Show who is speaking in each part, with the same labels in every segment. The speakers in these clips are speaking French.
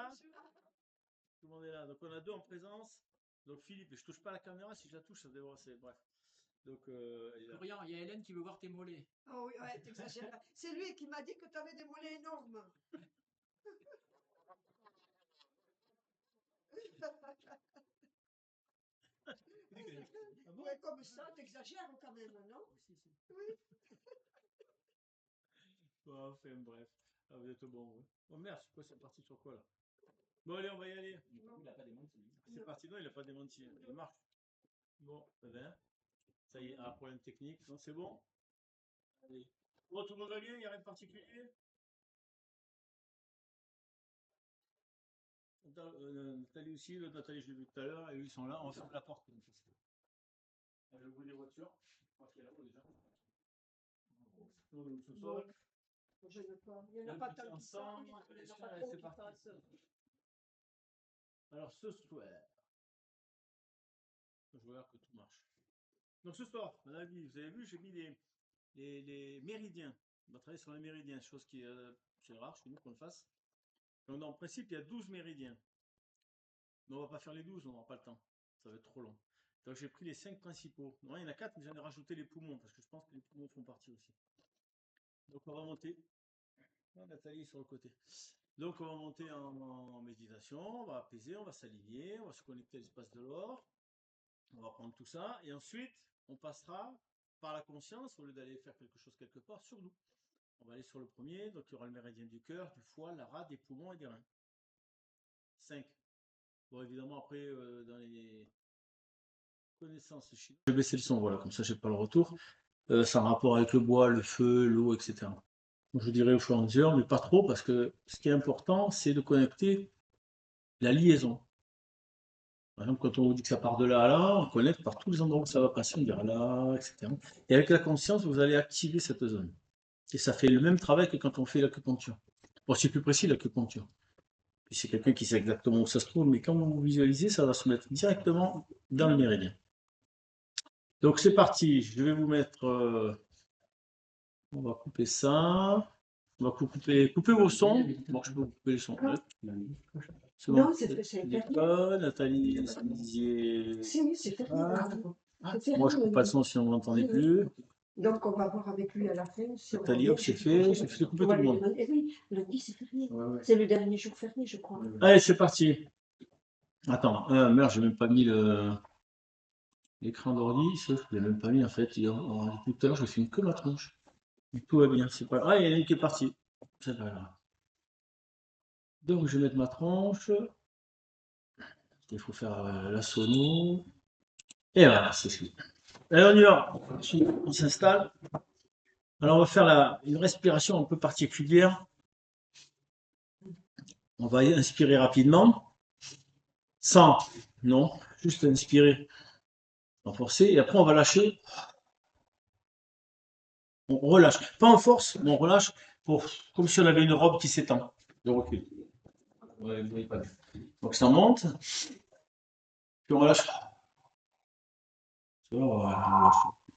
Speaker 1: là? Tout le monde est là. Donc on a deux en présence. Donc Philippe, je touche pas la caméra, si je la touche, ça devrait. Bref. Donc
Speaker 2: Florian, il y a Hélène qui veut voir tes mollets.
Speaker 3: Oh oui, ouais, t'exagères. C'est lui qui m'a dit que tu avais des mollets énormes. Ouais, comme ça, t'exagères quand même, non? Oui.
Speaker 1: bon, enfin, bref. Ah, vous êtes bon. Ouais. Oh merde, c'est parti sur quoi là? Bon, allez, on va y aller.
Speaker 2: Il n'a pas démenti.
Speaker 1: C'est parti, non, il n'a pas démenti. Il marche. Bon, eh ben, ça y est, un problème technique. Non, c'est bon? Allez. Bon, tout le monde va bien, il n'y a rien de particulier? Nathalie aussi, l'autre Nathalie, je l'ai vu tout à l'heure, et eux, ils sont là, on ferme la porte. Le bruit des voitures. Je crois qu'il y a là-haut déjà. Nous, ce soir.
Speaker 3: Je ne pas. Il n'y en a pas tant
Speaker 1: ensemble.
Speaker 3: Il n'y en a pas trop qui passent.
Speaker 1: Alors, ce soir, je vois que tout marche. Donc, ce soir, madame, vous avez vu, j'ai mis les méridiens. On va travailler sur les méridiens, chose qui est c'est rare chez nous qu'on le fasse. Donc, en principe, il y a 12 méridiens. Mais on va pas faire les 12, on n'aura pas le temps. Ça va être trop long. Donc, j'ai pris les 5 principaux. Non, il y en a 4, mais j'en ai rajouté les poumons, parce que je pense que les poumons font partie aussi. Donc, on va monter. Ah, Nathalie est sur le côté. Donc, on va monter en méditation, on va apaiser, on va s'aligner, on va se connecter à l'espace de l'or. On va prendre tout ça, et ensuite, on passera par la conscience, au lieu d'aller faire quelque chose quelque part, sur nous. On va aller sur le premier, donc il y aura le méridien du cœur, du foie, la rate, des poumons et des reins. 5. Bon, évidemment, après, dans les connaissances chinoises, je vais baisser le son, voilà, comme ça, j'ai pas le retour. Ça a un rapport avec le bois, le feu, l'eau, etc. Donc, je dirais au fur et à mesure, mais pas trop, parce que ce qui est important, c'est de connecter la liaison. Par exemple, quand on vous dit que ça part de là à là, on connecte par tous les endroits où ça va passer, on dira là, etc. Et avec la conscience, vous allez activer cette zone. Et ça fait le même travail que quand on fait l'acupuncture. Bon, c'est plus précis l'acupuncture. Puis c'est quelqu'un qui sait exactement où ça se trouve, mais quand vous visualisez, ça va se mettre directement dans le méridien. Donc c'est parti, je vais vous mettre... on va couper ça. On va couper vos sons. Bon, je peux vous couper les sons. Ouais. C'est bon.
Speaker 3: Non, c'est interdit.
Speaker 1: Nathalie, Didier.
Speaker 3: Si, c'est interdit.
Speaker 1: Moi, je coupe pas le son si on ne m'entendait plus.
Speaker 3: Donc, on va voir avec lui à la fin. Si
Speaker 1: Nathalie, hop, c'est fait. J'ai fait couper tout le monde.
Speaker 3: Oui, lundi, c'est férié. Ouais. C'est le dernier jour férié, je crois.
Speaker 1: Allez, c'est parti. Attends, merde, j'ai même pas mis l'écran d'ordi. Ça, je l'ai même pas mis en fait. Depuis tout à l'heure, je filme que ma tronche. Tout va bien, c'est pas. Ah, il y en a une qui est partie. C'est pas grave. Donc, je vais mettre ma tronche. Il faut faire la sono. Et voilà, c'est fini. Allez, on y va. On s'installe. Alors, on va faire une respiration un peu particulière. On va inspirer rapidement. Sans, non, juste inspirer. On va forcer. Et après, on va lâcher. On relâche. Pas en force, mais on relâche comme si on avait une robe qui s'étend. De recul. Ouais, vous voyez pas bien. Donc, ça monte. Puis on relâche.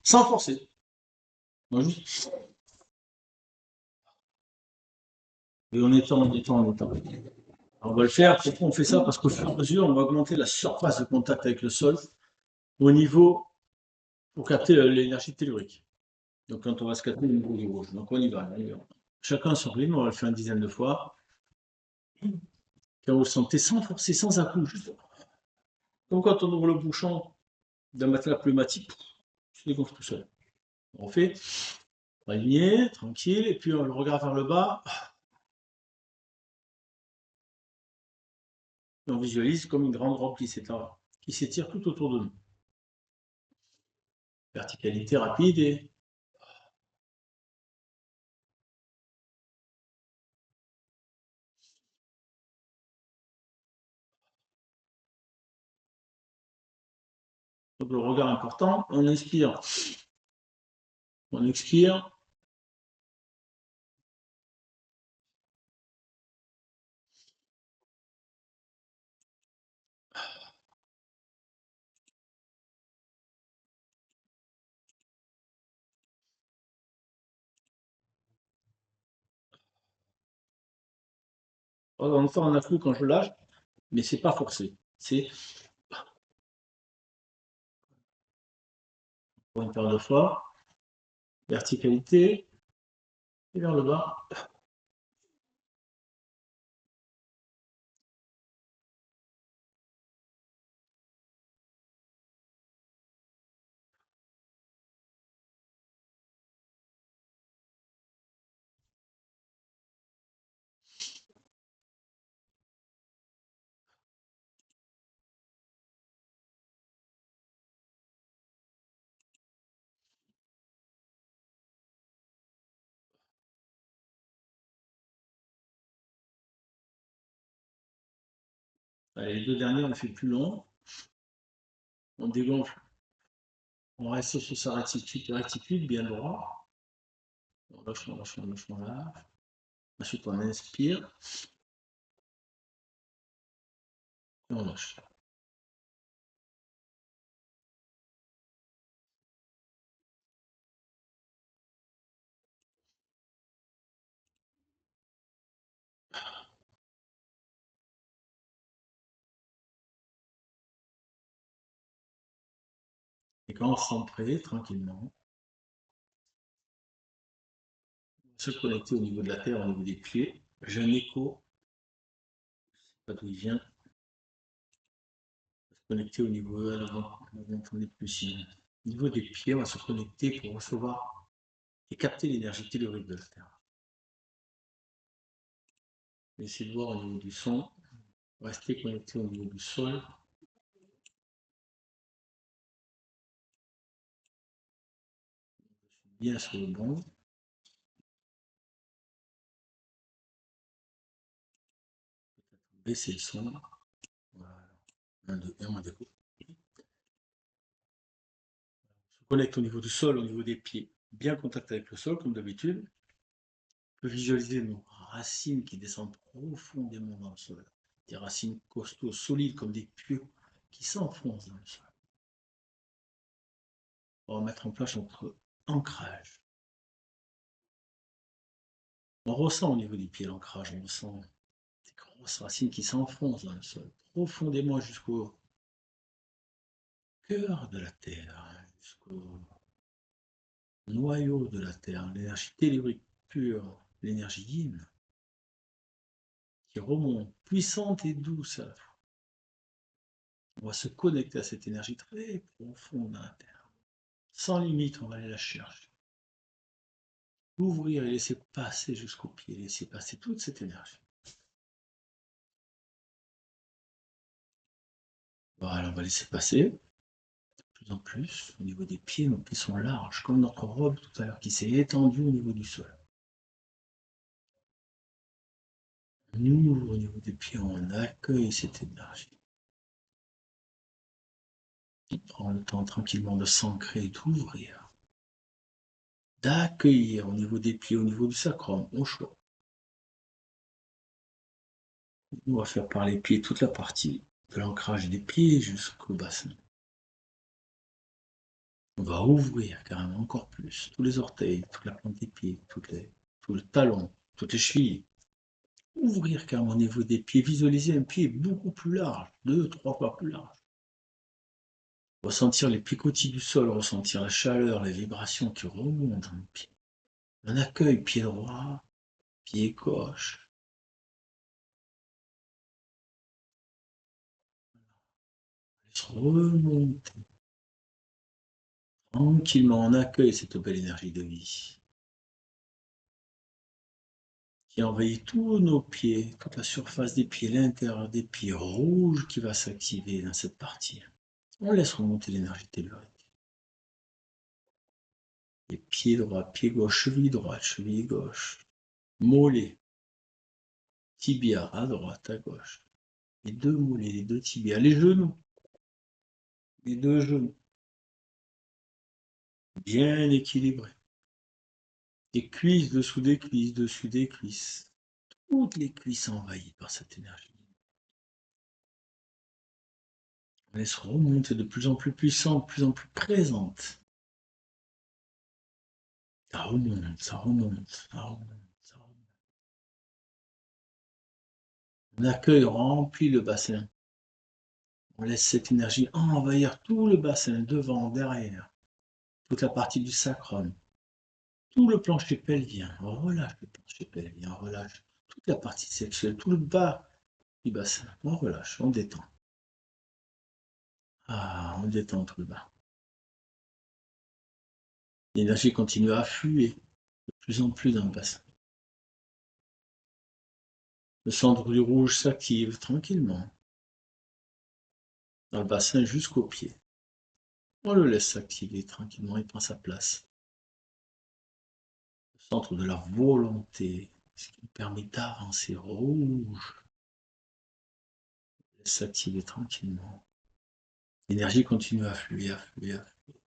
Speaker 1: Sans forcer. Non, juste. Et on étend, on étend, on étend. On va le faire. Pourquoi on fait ça? Parce qu'au fur et à mesure, on va augmenter la surface de contact avec le sol au niveau pour capter l'énergie tellurique. Donc, quand on va se capter au niveau du rouge. Donc, on y va. Chacun son rythme, on va le faire une dizaine de fois. Quand vous le sentez sans forcer, sans à-coup, juste. Comme quand on ouvre le bouchon d'un matelas pneumatique, il se dégonfle tout seul. On fait, aligné, tranquille, et puis on le regarde vers le bas. Et on visualise comme une grande robe qui s'étire tout autour de nous. Verticalité rapide et donc le regard important, on inspire. On expire. On entend un coup quand je lâche, mais c'est pas forcé. C'est pour une paire de fois, verticalité, et vers le bas. Allez, les deux derniers, on les fait plus long. On dégonfle. On reste sur sa réticule bien droit. On lâche, on lâche, on lâche, on lâche. Ensuite, on inspire. Et on lâche. Et quand on se sent prêt, tranquillement, se connecter au niveau de la terre, au niveau des pieds. J'ai un écho, je ne sais pas d'où il vient. Se connecter au niveau, vous n'entendez plus ici. Au niveau des pieds, on va se connecter pour recevoir et capter l'énergie tellurique de la terre. Essayez de voir au niveau du son. Restez connecté au niveau du sol. Bien sur le bon. Baissez le son. Voilà. 1, 2, 1, 2. Se connecte au niveau du sol, au niveau des pieds. Bien contact avec le sol, comme d'habitude. On peut visualiser nos racines qui descendent profondément dans le sol. Des racines costauds, solides, comme des pieux qui s'enfoncent dans le sol. On va mettre en place notre ancrage. On ressent au niveau des pieds l'ancrage, on ressent des grosses racines qui s'enfoncent dans le sol, profondément jusqu'au cœur de la terre, jusqu'au noyau de la terre, l'énergie tellurique pure, l'énergie yin, qui remonte, puissante et douce à la fois. On va se connecter à cette énergie très profonde dans la terre. Sans limite, on va aller la chercher. Ouvrir et laisser passer jusqu'au pied, laisser passer toute cette énergie. Voilà, on va laisser passer. Plus en plus, au niveau des pieds, nos pieds sont larges, comme notre robe tout à l'heure qui s'est étendue au niveau du sol. Nous, au niveau des pieds, on accueille cette énergie. On prend le temps tranquillement de s'ancrer, d'ouvrir, d'accueillir au niveau des pieds, au niveau du sacrum, au choix. On va faire par les pieds toute la partie de l'ancrage des pieds jusqu'au bassin. On va ouvrir carrément encore plus tous les orteils, toute la plante des pieds, tout le talon, toutes les chevilles. Ouvrir carrément au niveau des pieds, visualiser un pied beaucoup plus large, 2-3 fois plus large. Ressentir les picotis du sol, ressentir la chaleur, les vibrations qui remontent dans le pied. Un accueil, pied droit, pied gauche. Laisse remonter. Tranquillement, on accueille cette belle énergie de vie qui envahit tous nos pieds, toute la surface des pieds, l'intérieur des pieds rouge qui va s'activer dans cette partie. On laisse remonter l'énergie tellurique. Les pieds droits, pied gauche, cheville droite, cheville gauche, mollet, tibia à droite, à gauche. Les deux mollets, les deux tibias, les genoux, les deux genoux, bien équilibrés. Les cuisses, dessous des cuisses, dessus des cuisses. Toutes les cuisses envahies par cette énergie. On laisse remonter de plus en plus puissante, de plus en plus présente. Ça remonte, ça remonte, ça remonte, ça remonte. On accueille, on remplit le bassin. On laisse cette énergie envahir tout le bassin, devant, derrière, toute la partie du sacrum, tout le plancher pelvien. On relâche le plancher pelvien, on relâche toute la partie sexuelle, tout le bas du bassin. On relâche, on détend. Ah, on détend tout le bas. L'énergie continue à affluer de plus en plus dans le bassin. Le centre du rouge s'active tranquillement dans le bassin jusqu'aux pieds. On le laisse s'activer tranquillement, il prend sa place. Le centre de la volonté, ce qui nous permet d'avancer. Rouge. Laisse s'activer tranquillement. L'énergie continue à affluer, affluer, affluer.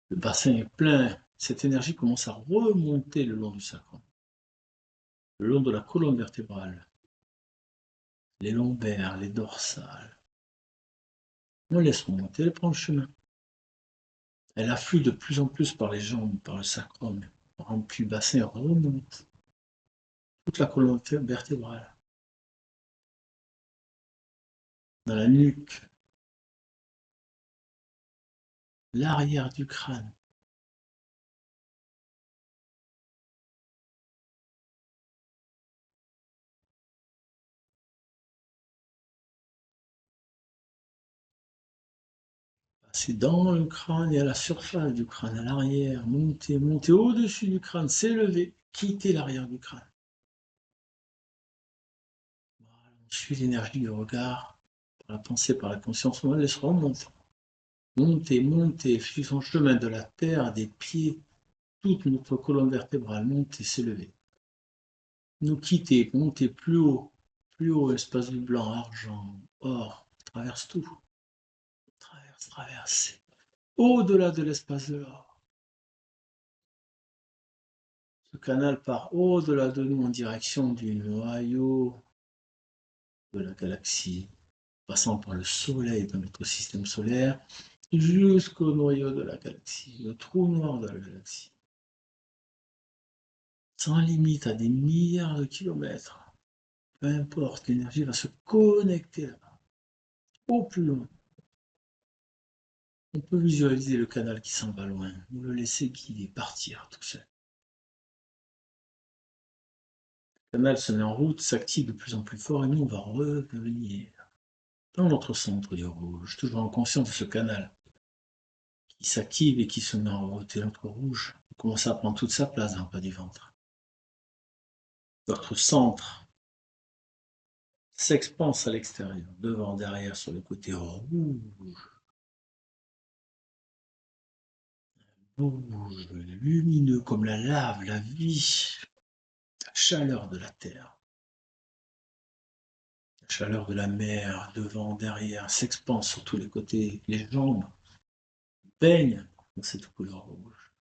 Speaker 1: Le bassin est plein. Cette énergie commence à remonter le long du sacrum, le long de la colonne vertébrale, les lombaires, les dorsales. On laisse remonter, elle prend le chemin. Elle afflue de plus en plus par les jambes, par le sacrum, remplit le bassin, remonte toute la colonne vertébrale, dans la nuque, l'arrière du crâne. Passer dans le crâne et à la surface du crâne, à l'arrière, monter, monter au-dessus du crâne, s'élever, quitter l'arrière du crâne. Voilà, on suit l'énergie du regard, par la pensée, par la conscience, on laisse remonter. Monter, monter, suivre son chemin de la terre, des pieds, toute notre colonne vertébrale, monter, s'élever. Nous quitter, monter plus haut, espace du blanc, argent, or, traverse tout. Traverse, traverse. Au-delà de l'espace de l'or. Ce canal part au-delà de nous en direction du noyau de la galaxie, passant par le soleil de notre système solaire, jusqu'au noyau de la galaxie, le trou noir de la galaxie. Sans limite à des milliards de kilomètres. Peu importe, l'énergie va se connecter là-bas, au plus loin. On peut visualiser le canal qui s'en va loin, ou le laisser guider, partir tout seul. Le canal se met en route, s'active de plus en plus fort, et nous on va revenir dans notre centre du rouge, toujours en conscience de ce canal qui s'active et qui se met en route. Et notre rouge commence à prendre toute sa place dans le bas du ventre. Notre centre s'expanse à l'extérieur, devant, derrière, sur le côté rouge. Rouge, lumineux comme la lave, la vie, la chaleur de la terre. La chaleur de la mer, devant, derrière, s'expanse sur tous les côtés. Les jambes baignent dans cette couleur rouge.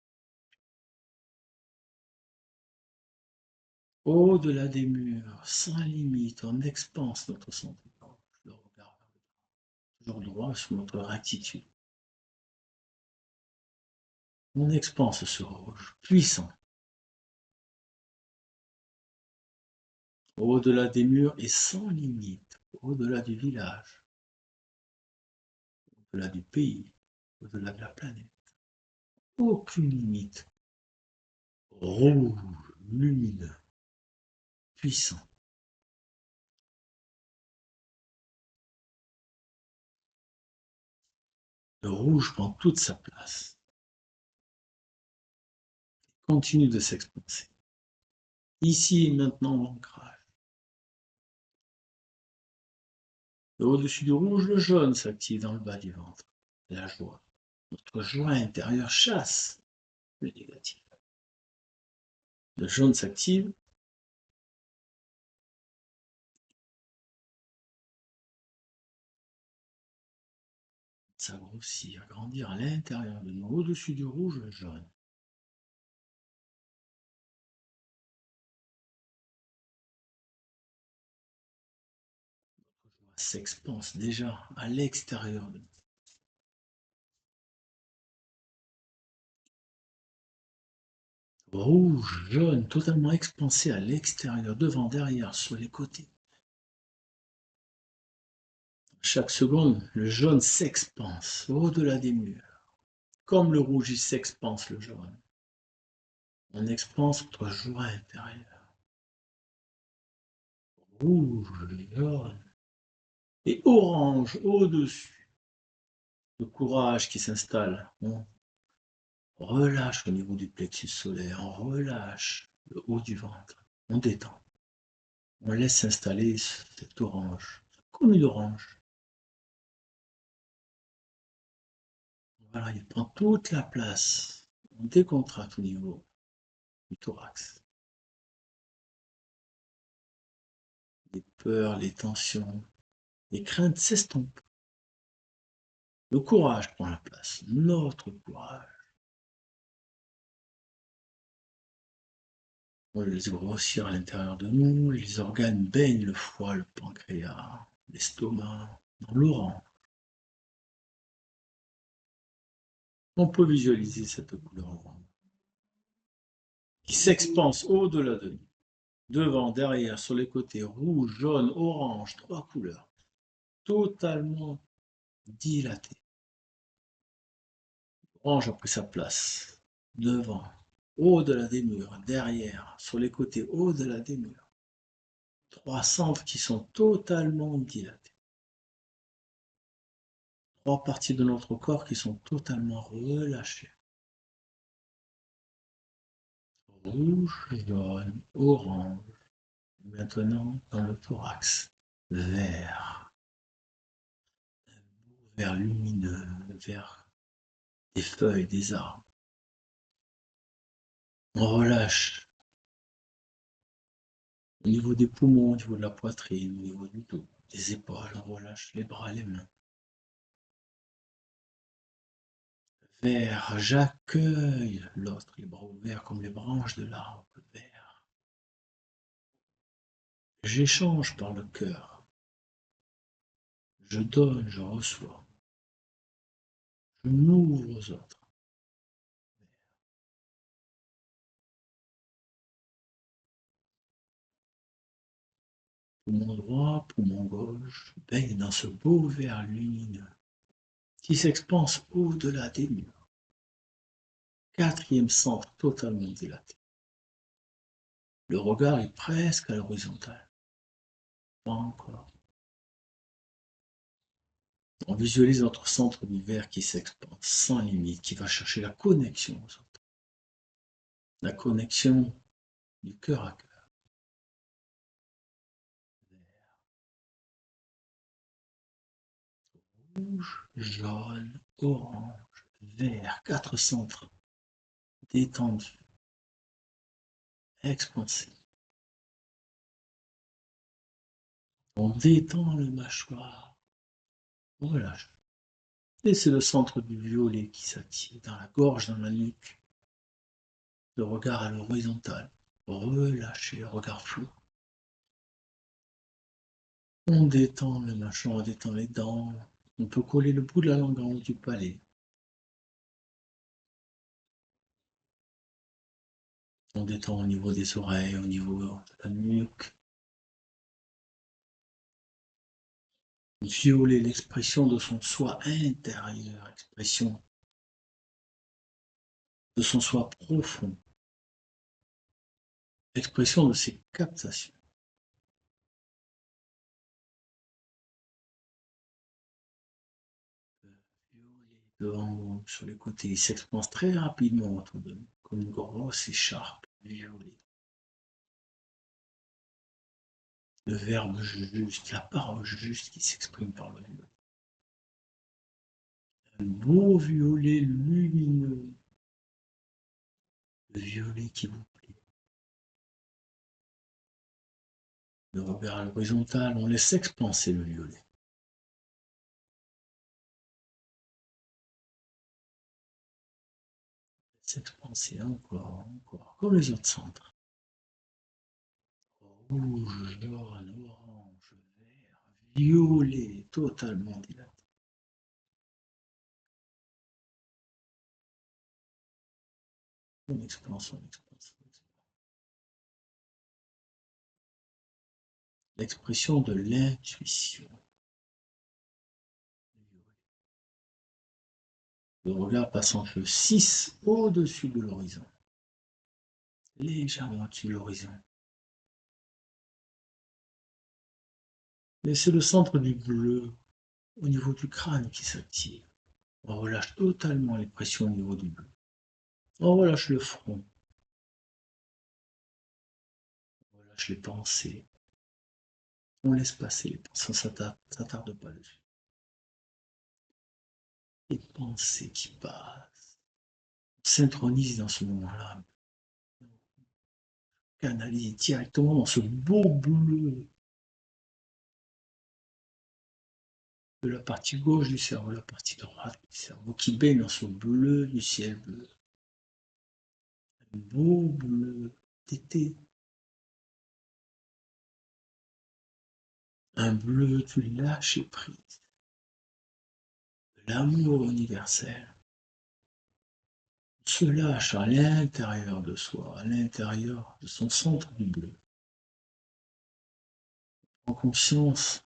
Speaker 1: Au-delà des murs, sans limite, on expanse notre centre. Le regard toujours droit sur notre rectitude. On expanse ce rouge, puissant. Au-delà des murs et sans limite, au-delà du village, au-delà du pays, au-delà de la planète. Aucune limite. Rouge, lumineux, puissant. Le rouge prend toute sa place. Continue de s'expanser. Ici et maintenant, l'ancrage. Au-dessus du rouge, le jaune s'active dans le bas du ventre. La joie. Notre joie intérieure chasse le négatif. Le jaune s'active. Ça grossit, à grandir à l'intérieur de nous. Au-dessus du rouge, le jaune. Notre joie s'expanse déjà à l'extérieur de nous. Rouge, jaune, totalement expansé à l'extérieur, devant, derrière, sur les côtés. Chaque seconde, le jaune s'expanse au-delà des murs. Comme le rouge, il s'expanse le jaune. On expanse notre joie intérieure. Rouge, jaune et orange au-dessus. Le courage qui s'installe. On relâche au niveau du plexus solaire. On relâche le haut du ventre. On détend. On laisse s'installer cette orange. Comme une orange. Voilà, il prend toute la place. On décontracte au niveau du thorax. Les peurs, les tensions, les craintes s'estompent. Le courage prend la place, notre courage. On laisse grossir à l'intérieur de nous, les organes baignent le foie, le pancréas, l'estomac, dans l'orange. On peut visualiser cette couleur orange qui s'expanse au-delà de nous. Devant, derrière, sur les côtés, rouge, jaune, orange, 3 couleurs, totalement dilatées. Orange a pris sa place, devant, au-delà des murs, derrière, sur les côtés, au-delà des murs. 3 centres qui sont totalement dilatés. 3 parties de notre corps qui sont totalement relâchées. Rouge, jaune, orange. Maintenant, dans le thorax, vert. Vert lumineux, vert des feuilles, des arbres. On relâche au niveau des poumons, au niveau de la poitrine, au niveau du dos, des épaules, on relâche les bras, les mains. Vert, j'accueille l'autre, les bras ouverts comme les branches de l'arbre, vert. J'échange par le cœur. Je donne, je reçois. Je m'ouvre aux autres. Poumon droit, poumon gauche, baigne dans ce beau vert lumineux qui s'expanse au-delà des murs. 4e centre totalement dilaté. Le regard est presque à l'horizontale. Pas encore. On visualise notre centre du verre qui s'expande sans limite, qui va chercher la connexion aux autres. La connexion du cœur à cœur. Rouge, jaune, orange, vert, 4 centres détendus, expansés. On détend le mâchoire, on relâche. Et c'est le centre du violet qui s'attire dans la gorge, dans la nuque. Le regard à l'horizontale, relâché, regard flou. On détend le mâchoire, on détend les dents. On peut coller le bout de la langue en haut du palais. On détend au niveau des oreilles, au niveau de la nuque. Violer l'expression de son soi intérieur, expression de son soi profond, expression de ses captations. Violer devant, sur les côtés, il s'expanse très rapidement autour de nous, comme une grosse écharpe violée. Le verbe juste, la parole juste qui s'exprime par le violet. Un beau violet lumineux, le violet qui vous plaît. Le regard à l'horizontale, on laisse expanser le violet. S'expanser encore, comme les autres centres. Rouge, jaune, orange, vert, violet, totalement dilaté. On expanse, on expanse, on expanse. L'expression de l'intuition. Le regard passe en feu 6 au-dessus de l'horizon. Légèrement au-dessus de l'horizon. Et c'est le centre du bleu au niveau du crâne qui s'active. On relâche totalement les pressions au niveau du bleu. On relâche le front. On relâche les pensées. On laisse passer les pensées, on s'attarde pas dessus. Les pensées qui passent. On s'intronise dans ce moment-là. On canalise directement dans ce beau bleu de la partie gauche du cerveau, la partie droite du cerveau, qui baigne dans ce bleu du ciel bleu. Un beau bleu d'été. Un bleu du lâcher prise. De l'amour universel. On se lâche à l'intérieur de soi, à l'intérieur de son centre du bleu. On prend conscience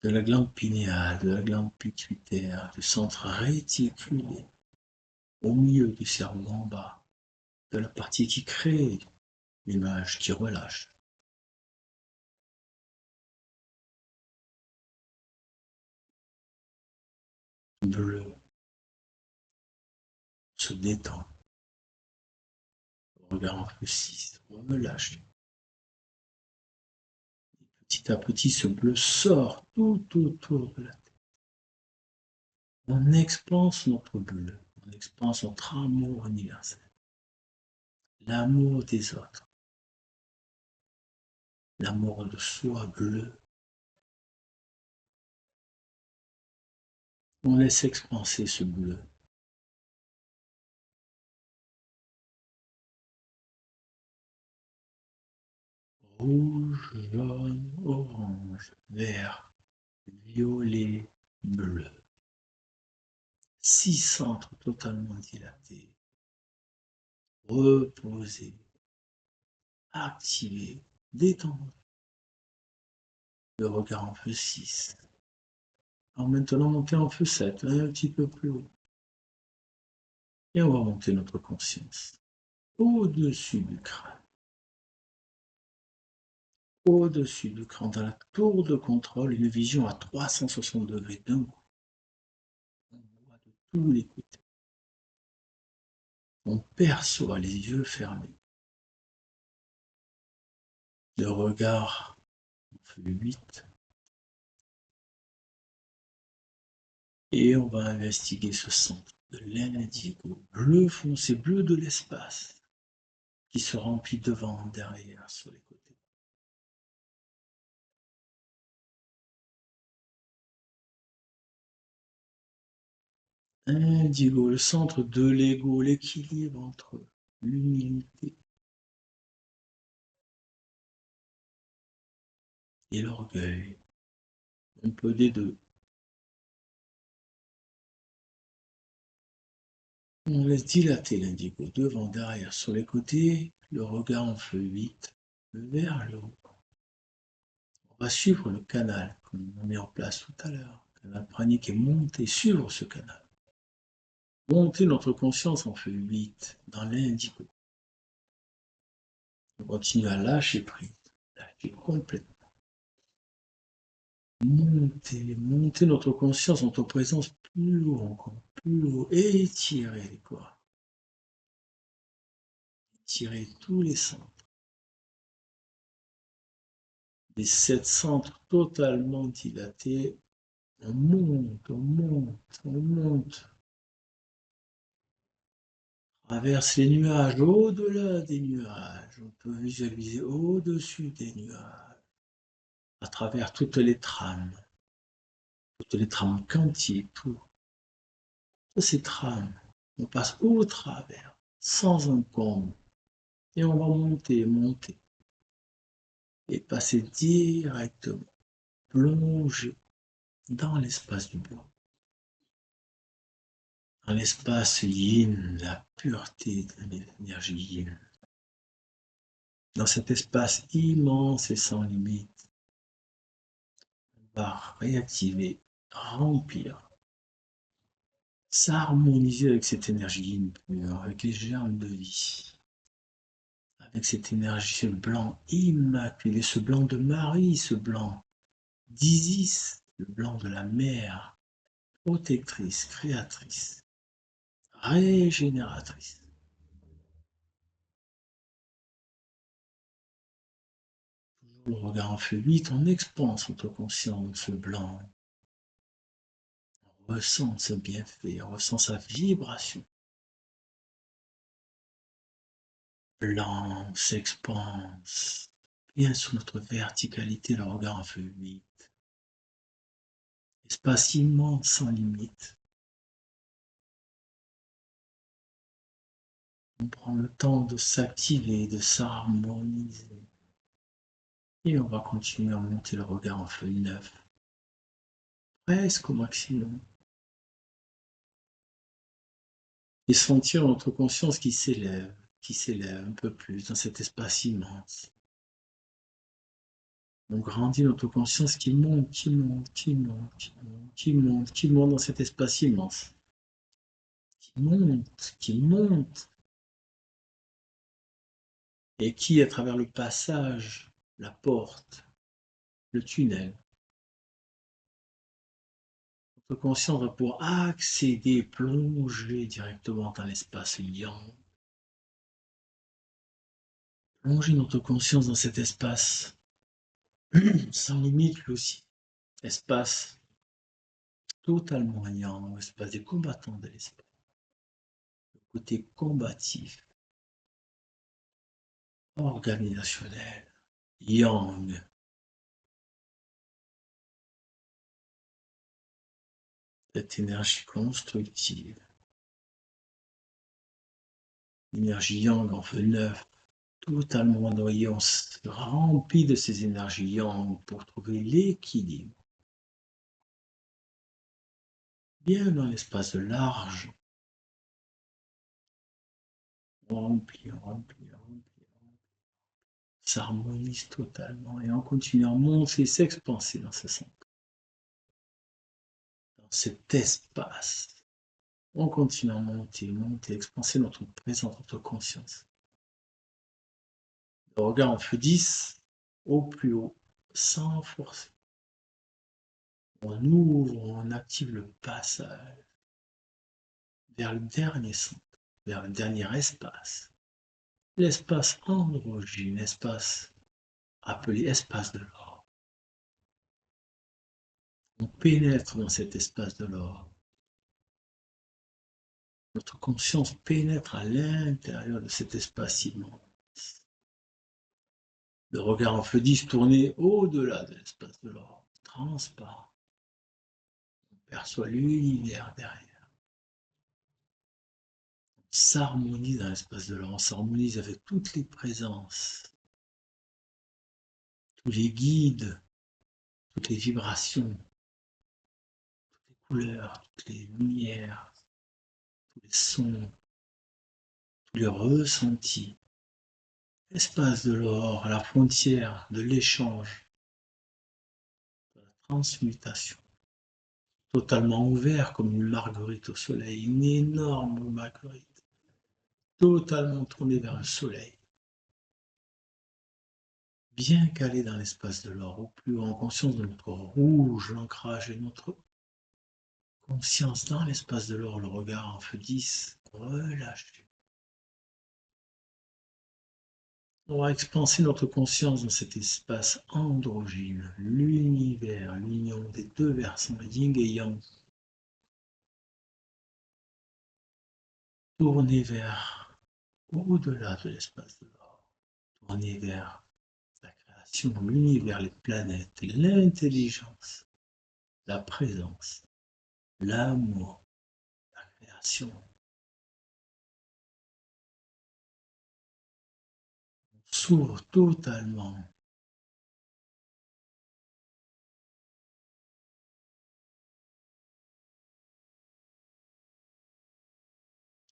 Speaker 1: de la glande pinéale, de la glande pituitaire, du centre réticulé, au milieu du cerveau en bas, de la partie qui crée l'image, qui relâche. Bleu se détend, regard en feu 6, relâche. Petit à petit, ce bleu sort tout autour de la tête. On expanse notre bleu, on expanse notre amour universel, l'amour des autres, l'amour de soi bleu. On laisse expanser ce bleu. Rouge, jaune, orange, vert, violet, bleu. 6 centres totalement dilatés, reposés, activés, détendus. Le regard en feu 6. Alors maintenant, monter en feu 7, un petit peu plus haut. Et on va monter notre conscience au-dessus du crâne. Au-dessus du crâne, dans la tour de contrôle, une vision à 360 degrés d'un coup. On voit de tous les côtés. On perçoit les yeux fermés. Le regard en feu 8. Et on va investiguer ce centre de l'indigo, bleu foncé, bleu de l'espace, qui se remplit devant, derrière, sur les côtés. Indigo, le centre de l'ego, l'équilibre entre l'humilité et l'orgueil. Un peu des deux. On laisse dilater l'indigo devant, derrière, sur les côtés, le regard en feu 8, vers le haut. On va suivre le canal qu'on a mis en place tout à l'heure. Le canal pranique est monté, suivre ce canal. Monter notre conscience en feu 8 dans l'indigo. On continue à lâcher prise, lâcher complètement. Monter notre conscience, notre présence plus haut encore, plus haut, et étirer les corps. Étirer tous les centres. Les 7 centres totalement dilatés. On monte, on monte, on monte. Traverse les nuages, au-delà des nuages. On peut visualiser au-dessus des nuages. À travers toutes les trames quantiques, toutes ces trames. On passe au travers, sans encombre. Et on va monter, monter. Et passer directement, plonger dans l'espace du blanc. Dans l'espace yin, la pureté de l'énergie yin. Dans cet espace immense et sans limite, on va réactiver, remplir s'harmoniser avec cette énergie pure, avec les germes de vie, avec cette énergie, ce blanc immaculé, ce blanc de Marie, ce blanc d'Isis, le blanc de la mère, protectrice, créatrice, régénératrice. Le regard en feu 8, on expanse notre conscience, ce blanc. On ressent ce bienfait, on ressent sa vibration. Blanc s'expanse, bien sur notre verticalité, le regard en feu 8. Espace immense sans limite. On prend le temps de s'activer, de s'harmoniser. Et on va continuer à monter le regard en feu 9. Presque au maximum. Et sentir notre conscience qui s'élève un peu plus dans cet espace immense. On grandit notre conscience qui monte, qui monte, qui monte, qui monte, qui monte, qui monte dans cet espace immense. Qui monte, qui monte. Et qui, à travers le passage, la porte, le tunnel, notre conscience va pouvoir accéder, plonger directement dans l'espace yang. Plonger notre conscience dans cet espace sans limite, lui aussi. Espace totalement yang, espace des combattants de l'espace. Le côté combatif, organisationnel, yang. Cette énergie constructive. Énergie yang en feu 9. Totalement noyé, on se remplit de ces énergies yang pour trouver l'équilibre. Bien dans l'espace large, on remplit, s'harmonise totalement et on continue à monter, s'expanser dans ce centre. Dans cet espace, on continue à monter, expanser notre présence, notre conscience. Le regard en feu 10, au plus haut, sans forcer. On ouvre, on active le passage vers le dernier centre, vers le dernier espace. L'espace androgyne, espace appelé espace de l'or. On pénètre dans cet espace de l'or. Notre conscience pénètre à l'intérieur de cet espace immense. Le regard en feu 10 tourné au-delà de l'espace de l'or, transparent. On perçoit l'univers derrière. On s'harmonise dans l'espace de l'or, on s'harmonise avec toutes les présences, tous les guides, toutes les vibrations, toutes les couleurs, toutes les lumières, tous les sons, tous les ressentis. Espace de l'or, à la frontière de l'échange, de la transmutation. Totalement ouvert comme une marguerite au soleil, une énorme marguerite, totalement tournée vers le soleil. Bien calé dans l'espace de l'or, au plus haut, en conscience de notre rouge, l'ancrage et notre conscience dans l'espace de l'or, le regard en feu 10, relâché. On va expanser notre conscience dans cet espace androgyne, l'univers, l'union des deux versants, yin et yang. Tourner vers au-delà de l'espace de l'or. Tourner vers la création, l'univers, les planètes, l'intelligence, la présence, l'amour, la création. On s'ouvre totalement.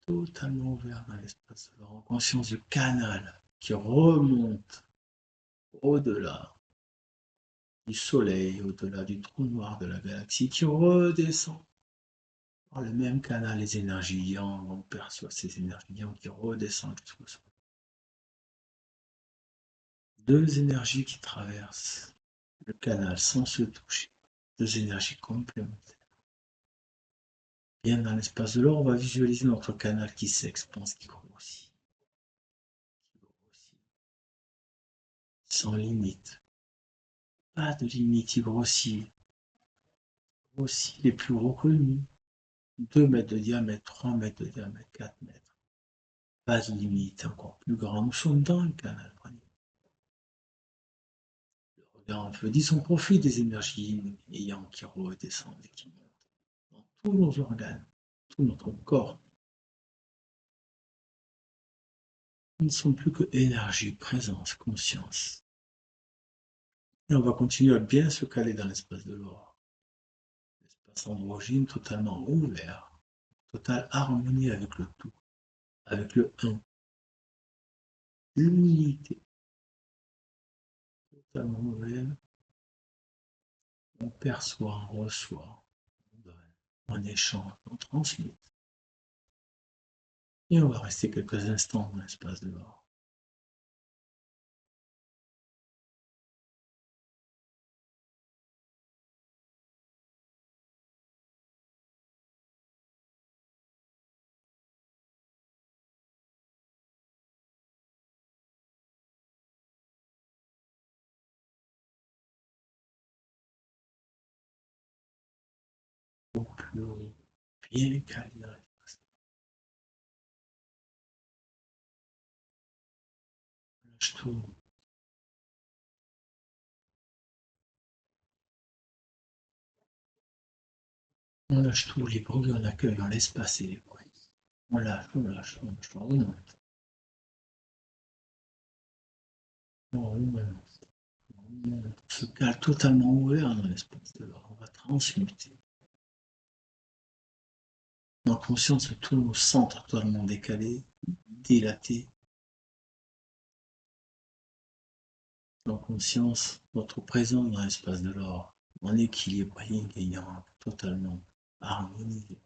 Speaker 1: Totalement ouvert dans l'espace de l'or, en conscience du canal qui remonte au-delà du soleil, au-delà du trou noir de la galaxie, qui redescend Par le même canal, les énergies yang, on perçoit ces énergies yang qui redescendent jusqu'au sol. Deux énergies qui traversent le canal sans se toucher. Deux énergies complémentaires. Bien dans l'espace de l'or, on va visualiser notre canal qui s'expanse, qui grossit. Sans limite. Pas de limite, il grossit. Grossit les plus reconnus. 2 mètres de diamètre, 3 mètres de diamètre, 4 mètres. Pas de limite, encore plus grand. Nous sommes dans le canal. Le regard en feu dit son profit des énergies ayant qui redescendent et qui montent dans tous nos organes, tout notre corps. Nous ne sommes plus que énergie, présence, conscience. Et on va continuer à bien se caler dans l'espace de l'or. L'espace androgyne totalement ouvert, totale harmonie avec le tout, avec le un. L'unité. Totalement ouvert. On perçoit, on reçoit, on donne, on échange, on transmet. Et on va rester quelques instants dans l'espace de l'or. Bien calé dans l'espace. Lâche tout. On lâche tout, les bruits, on accueille, on laisse passer les bruits. On lâche, on lâche, on lâche, on remonte. On remonte. On se cale totalement ouvert dans l'espace de l'or. On va transmuter. En conscience de tous nos centres totalement décalés, dilatés. En conscience, notre présence dans l'espace de l'or, en équilibre, yin et yang, totalement harmonisé.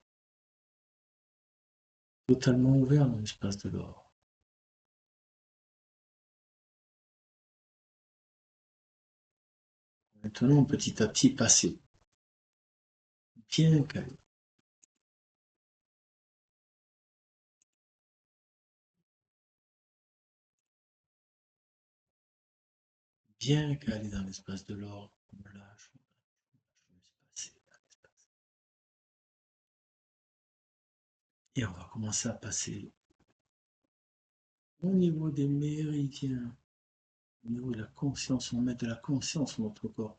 Speaker 1: Totalement ouvert dans l'espace de l'or. Maintenant, petit à petit, passer. Bien calé. Bien calé dans l'espace de l'or. On lâche, on laisse passer. Et on va commencer à passer au niveau des méridiens, au niveau de la conscience. On met de la conscience dans notre corps,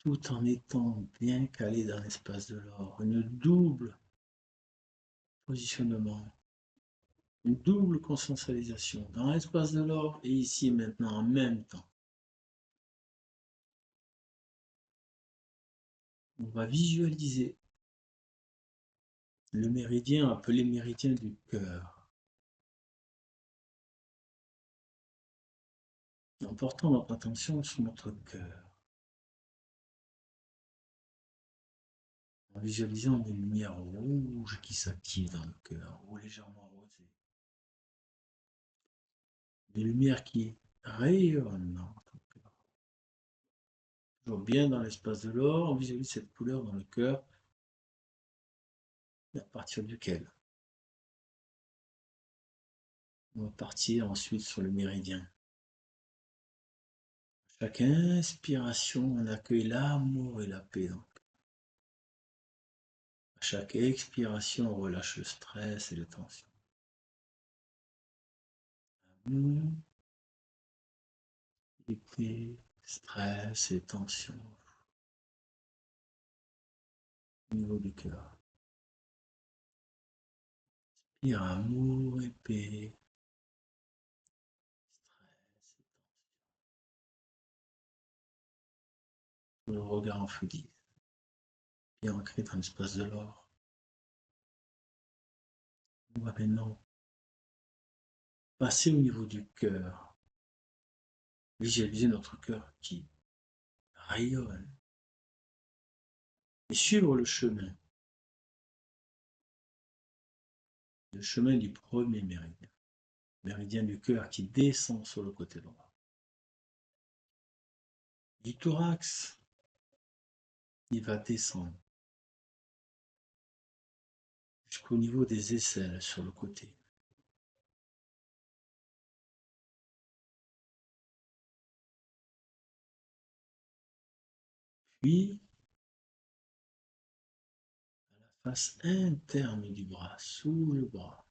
Speaker 1: tout en étant bien calé dans l'espace de l'or. Une double positionnement, une double conscientialisation dans l'espace de l'or et ici et maintenant en même temps. On va visualiser le méridien appelé méridien du cœur. En portant notre attention sur notre cœur. En visualisant des lumières rouges qui s'activent dans le cœur, ou légèrement rosées. Des lumières qui rayonnent dans notre cœur. Toujours bien dans l'espace de l'or, on visualise cette couleur dans le cœur, à partir duquel on va partir ensuite sur le méridien. Chaque inspiration, on accueille l'amour et la paix. Donc. À chaque expiration, on relâche le stress et les tensions. Amour, et paix, stress et tensions. Au niveau du cœur. Inspire amour et paix. Stress et tensions. Le regard en feu dit. Bien ancré dans l'espace de l'or. On va maintenant passer au niveau du cœur. Visualiser notre cœur qui rayonne. Et suivre le chemin. le chemin du premier méridien. Méridien du cœur qui descend sur le côté droit. Du thorax, il va descendre jusqu'au niveau des aisselles sur le côté. Puis, à la face interne du bras, sous le bras.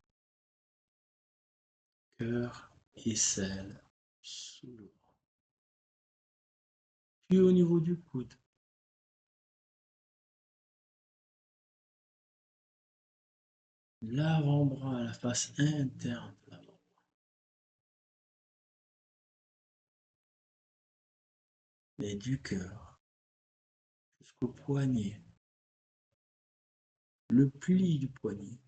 Speaker 1: Cœur, aisselle, sous le bras. Puis au niveau du coude. L'avant-bras à la face interne de l'avant-bras. Et du cœur jusqu'au poignet. Le pli du poignet.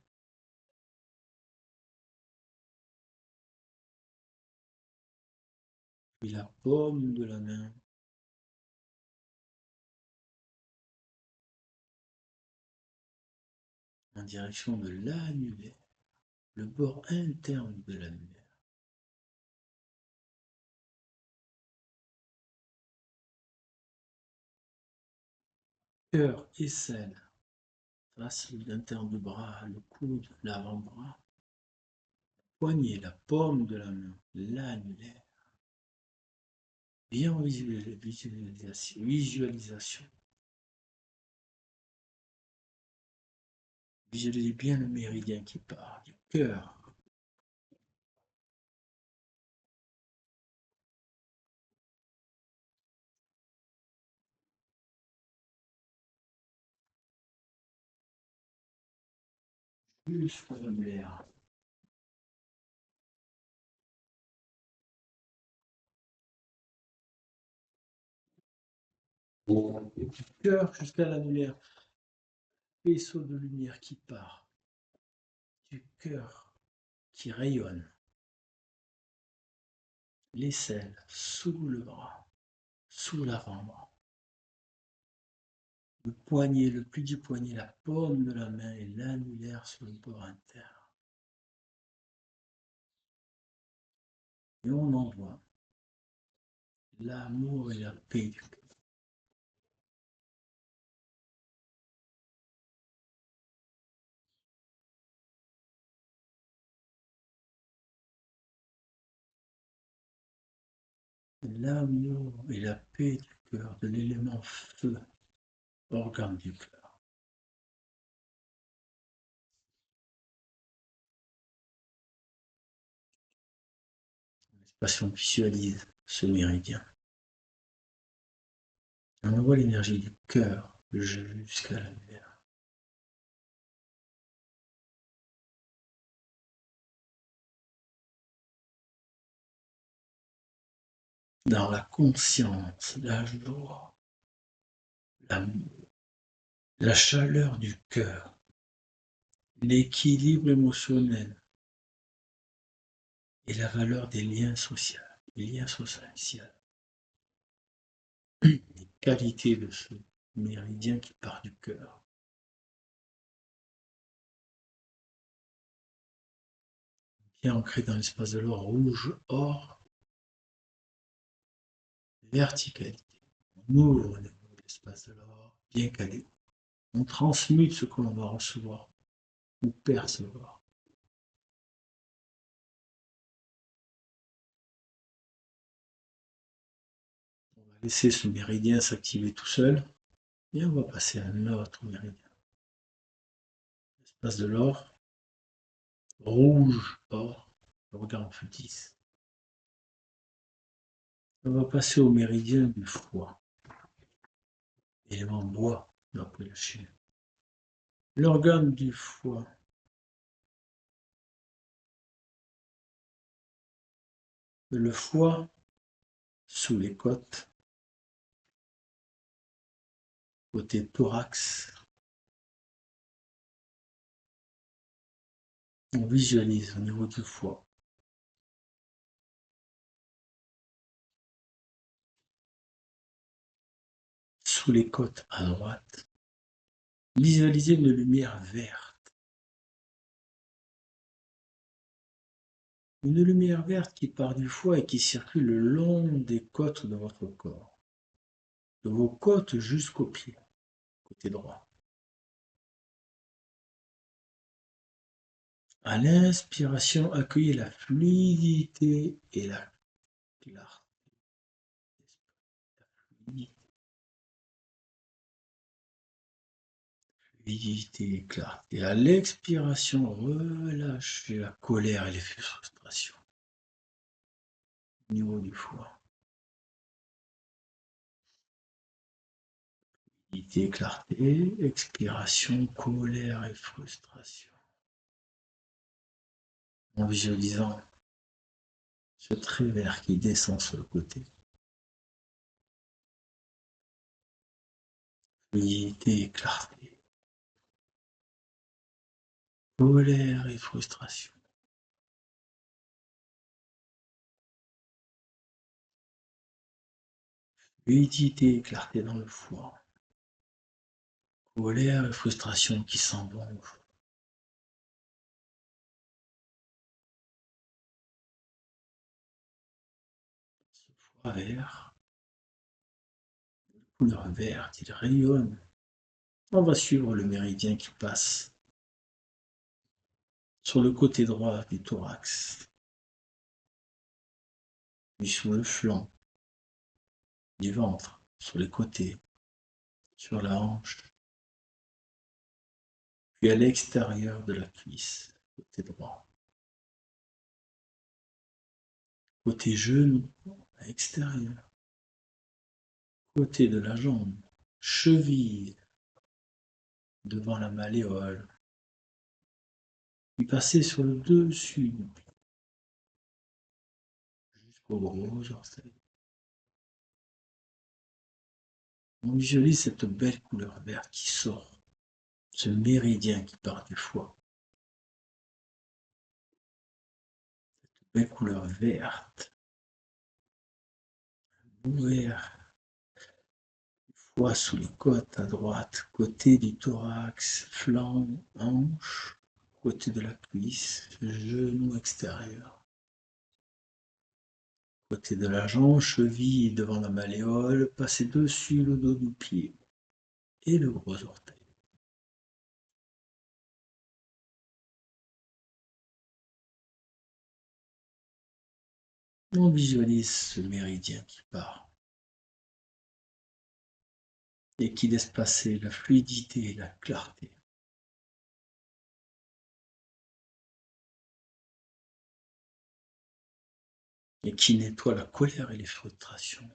Speaker 1: Puis la paume de la main. En direction de l'annulaire. Le bord interne de l'annulaire. Cœur, aisselle, face l'interne du bras, le coude, l'avant-bras, poignet, la paume de la main, l'annulaire. Bien visualisation. Visualisez bien le méridien qui part du cœur. Jusqu'à l'annulaire. Du cœur jusqu'à l'annulaire. Vaisseau de lumière qui part. Du cœur qui rayonne. L'aisselle sous le bras, sous l'avant-bras. Le poignet, le pli du poignet, la paume de la main et l'annulaire sur le bord interne. Et on envoie l'amour et la paix du cœur. L'amour et la paix du cœur, de l'élément feu, organe du cœur. Passion visualise ce méridien. On envoie l'énergie du cœur jusqu'à l'annulaire. Dans la conscience, la joie, l'amour, la chaleur du cœur, l'équilibre émotionnel et la valeur des liens sociaux, les qualités de ce méridien qui part du cœur. Bien ancré dans l'espace de l'or rouge, or, verticalité. On ouvre l'espace de l'or, bien calé. On transmute ce que l'on va recevoir ou percevoir. On va laisser ce méridien s'activer tout seul et on va passer à un autre méridien. L'espace de l'or, rouge, or, organe feu 10. On va passer au méridien du foie, élément bois, d'après le chien. L'organe du foie. Le foie sous les côtes, côté thorax. On visualise au niveau du foie. Sous les côtes à droite, visualisez une lumière verte. Une lumière verte qui part du foie et qui circule le long des côtes de votre corps, de vos côtes jusqu'aux pieds, côté droit. À l'inspiration, accueillez la fluidité et la clarté. Fluidité et clarté. À l'expiration, relâchez la colère et les frustrations au niveau du foie. Fluidité, clarté, expiration, colère et frustration. En visualisant ce trait vert qui descend sur le côté. Fluidité et clarté. Colère et frustration. Fluidité et clarté dans le foie. Colère et frustration qui s'en vont. Ce foie vert, couleur verte, il rayonne. On va suivre le méridien qui passe sur le côté droit du thorax, puis sur le flanc du ventre, sur les côtés, sur la hanche, puis à l'extérieur de la cuisse, côté droit. Côté genou, à l'extérieur. Côté de la jambe, cheville, devant la malléole, puis passer sur le dessus du pied, jusqu'au gros orteil. On visualise cette belle couleur verte qui sort, ce méridien qui part du foie. Cette belle couleur verte, ouvert, foie sous les côtes à droite, côté du thorax, flanc, hanche, côté de la cuisse, genou extérieur. Côté de la jambe, cheville devant la malléole, passer dessus le dos du pied et le gros orteil. On visualise ce méridien qui part et qui laisse passer la fluidité et la clarté. Et qui nettoie la colère et les frustrations.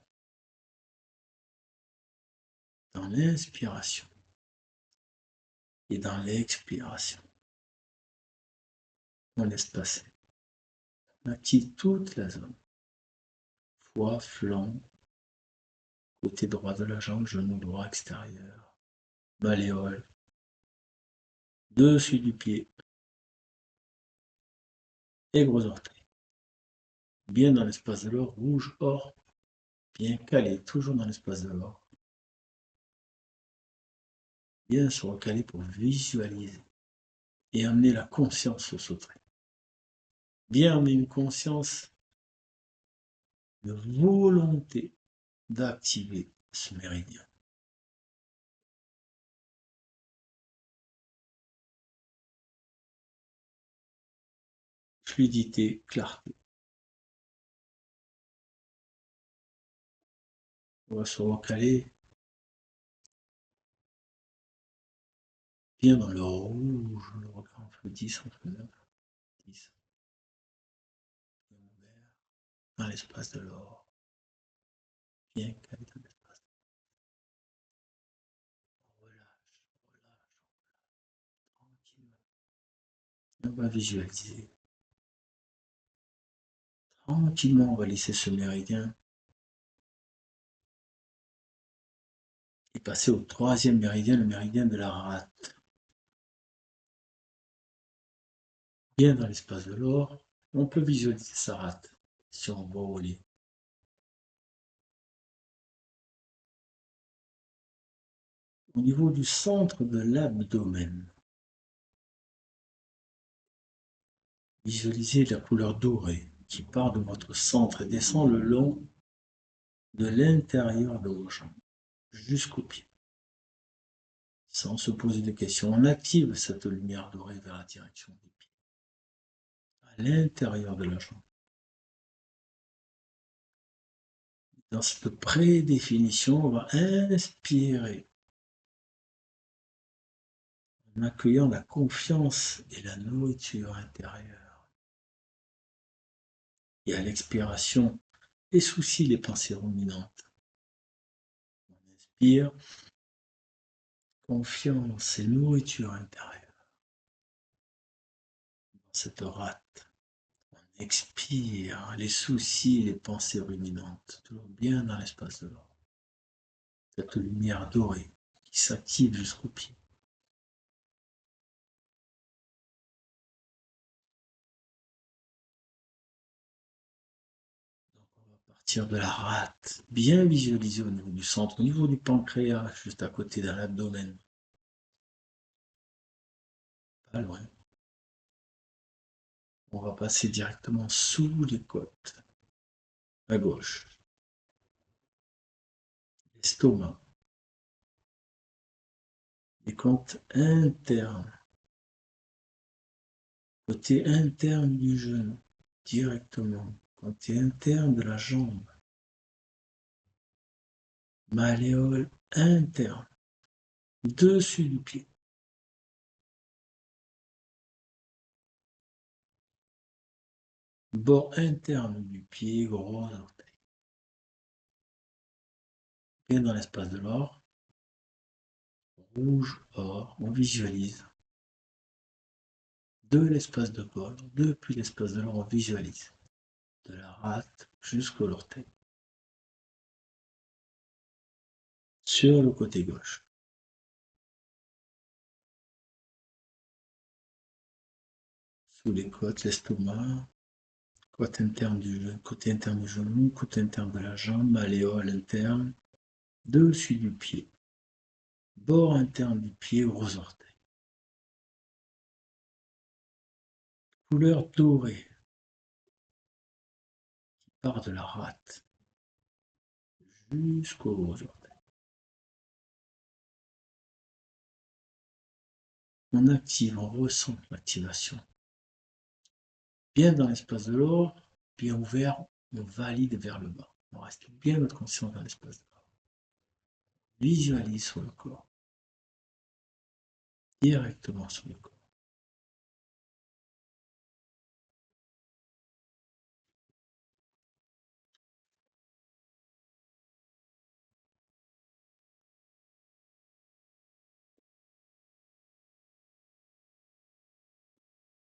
Speaker 1: Dans l'inspiration et dans l'expiration. On laisse passer. On active toute la zone. Foie, flanc, côté droit de la jambe, genou droit extérieur, malléole, dessus du pied et gros orteil. Bien dans l'espace de l'or, rouge, or, bien calé, toujours dans l'espace de l'or. Bien se recaler pour visualiser et amener la conscience sur ce trait. Bien amener une conscience de volonté d'activer ce méridien. Fluidité, clarté. On va se recaler bien dans le rouge, le regard en feu 10, en feu 9, 10. Bien ouvert, dans l'espace de l'or. Bien calé dans l'espace. Relâche, tranquillement. On va visualiser. Tranquillement, on va laisser ce méridien et passer au troisième méridien, le méridien de la rate. Bien dans l'espace de l'or, on peut visualiser sa rate si on voit où elle est. Au niveau du centre de l'abdomen. Visualisez la couleur dorée qui part de votre centre et descend le long de l'intérieur de vos jambes jusqu'aux pieds. Sans se poser de questions, on active cette lumière dorée vers la direction des pieds, à l'intérieur de la jambe. Dans cette prédéfinition, on va inspirer en accueillant la confiance et la nourriture intérieure. Et à l'expiration, les soucis, les pensées ruminantes. On inspire confiance et nourriture intérieure. Dans cette rate, on expire les soucis, les pensées ruminantes, toujours bien dans l'espace de l'or. Cette lumière dorée qui s'active jusqu'aux pieds. Partir de la rate, bien visualiser au niveau du centre, au niveau du pancréas, juste à côté de l'abdomen. Pas loin. On va passer directement sous les côtes, à gauche. L'estomac. Les côtes internes. Côté interne du genou, directement. Côté interne de la jambe. Malléole interne. Dessus du pied. Bord interne du pied, gros orteil. Bien dans l'espace de l'or. Rouge, or, on visualise. De l'espace de bord, depuis l'espace de l'or, on visualise. De la rate jusqu'au l'orteil. Sur le côté gauche. Sous les côtes, l'estomac, côté interne du genou, côté interne de la jambe, malléole interne, dessus du pied, bord interne du pied, gros orteil. Couleur dorée qui part de la rate jusqu'au gros orteil. On active, on ressent l'activation. Bien dans l'espace de l'or, bien ouvert, on valide vers le bas. On reste bien notre conscience dans l'espace de l'or. Visualise sur le corps. Directement sur le corps.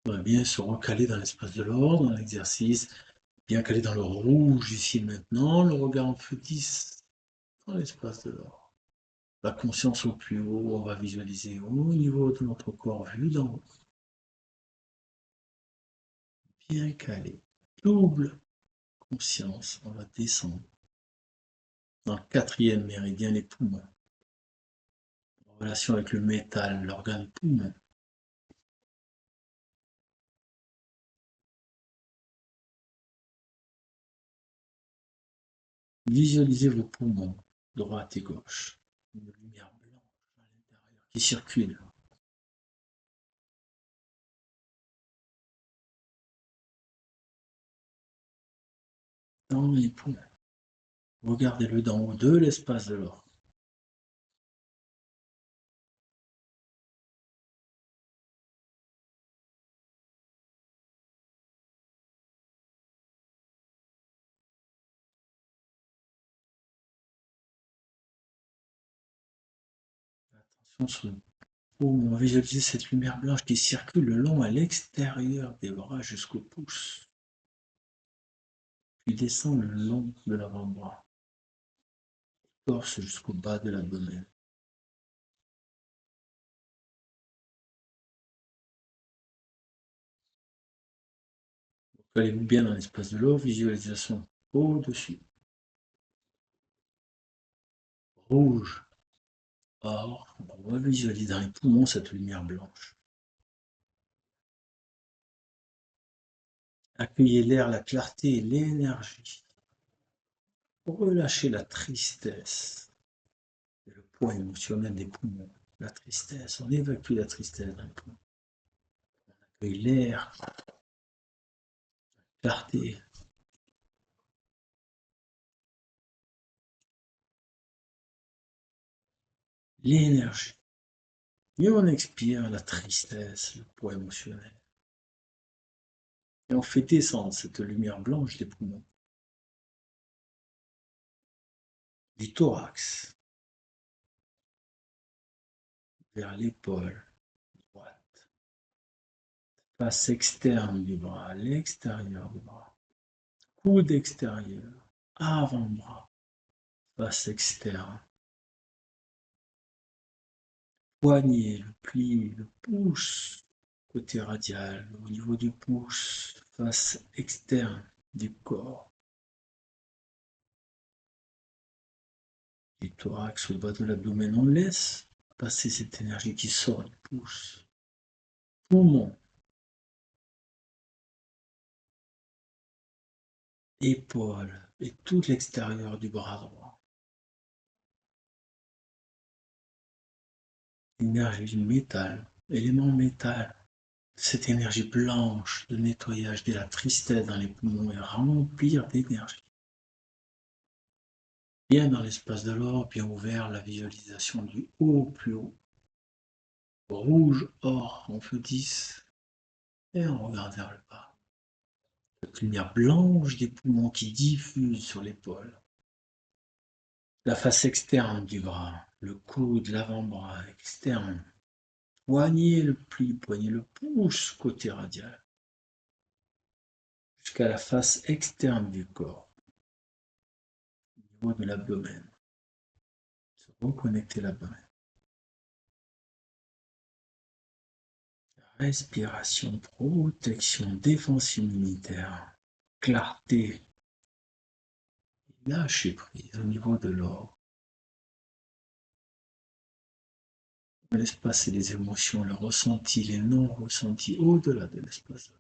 Speaker 1: On va bien se recaler dans l'espace de l'or, dans l'exercice, bien caler dans le rouge ici et maintenant, le regard en feu 10 dans l'espace de l'or. La conscience au plus haut, on va visualiser au niveau de notre corps vu d'en haut. Bien calé. Double conscience, on va descendre. Dans le 4e méridien, les poumons. En relation avec le métal, l'organe poumon. Visualisez vos poumons, droite et gauche. Une lumière blanche à l'intérieur qui circule. Dans les poumons. Regardez-le d'en haut de l'espace de l'or. Attention sur le poumon. Visualisez cette lumière blanche qui circule le long à l'extérieur des bras jusqu'au pouce. Puis descend le long de l'avant-bras. Torse jusqu'au bas de l'abdomen. Allez-vous bien dans l'espace de l'eau, visualisation au-dessus. Rouge. Or, on va visualiser dans les poumons cette lumière blanche. Accueillez l'air, la clarté et l'énergie. Relâchez la tristesse et le poids émotionnel des poumons. La tristesse, on évacue la tristesse dans les poumons. On accueille l'air, la clarté. L'énergie. Et on expire la tristesse, le poids émotionnel. Et on fait descendre cette lumière blanche des poumons, du thorax, vers l'épaule droite, face externe du bras, l'extérieur du bras, coude extérieur, avant-bras, face externe, poignet, le pli, le pouce, côté radial, au niveau du pouce, face externe du corps, du thorax au bas de l'abdomen. On laisse passer cette énergie qui sort du pouce. Poumon, épaule et tout l'extérieur du bras droit. Énergie métal, élément métal. Cette énergie blanche de nettoyage de la tristesse dans les poumons et remplir d'énergie. Bien dans l'espace de l'or, bien ouvert, la visualisation du haut au plus haut. Rouge, or, on fait 10. Et on regarde vers le bas. Cette lumière blanche des poumons qui diffuse sur l'épaule. La face externe du bras, le coude, l'avant-bras externe. Poignez le pli, poignez le pouce côté radial. Jusqu'à la face externe du corps. Au niveau de l'abdomen. Se reconnecter l'abdomen. Respiration, protection, défense immunitaire, clarté, lâcher prise au niveau de l'or. On laisse passer les émotions, le ressenti, les non-ressentis au-delà de l'espace.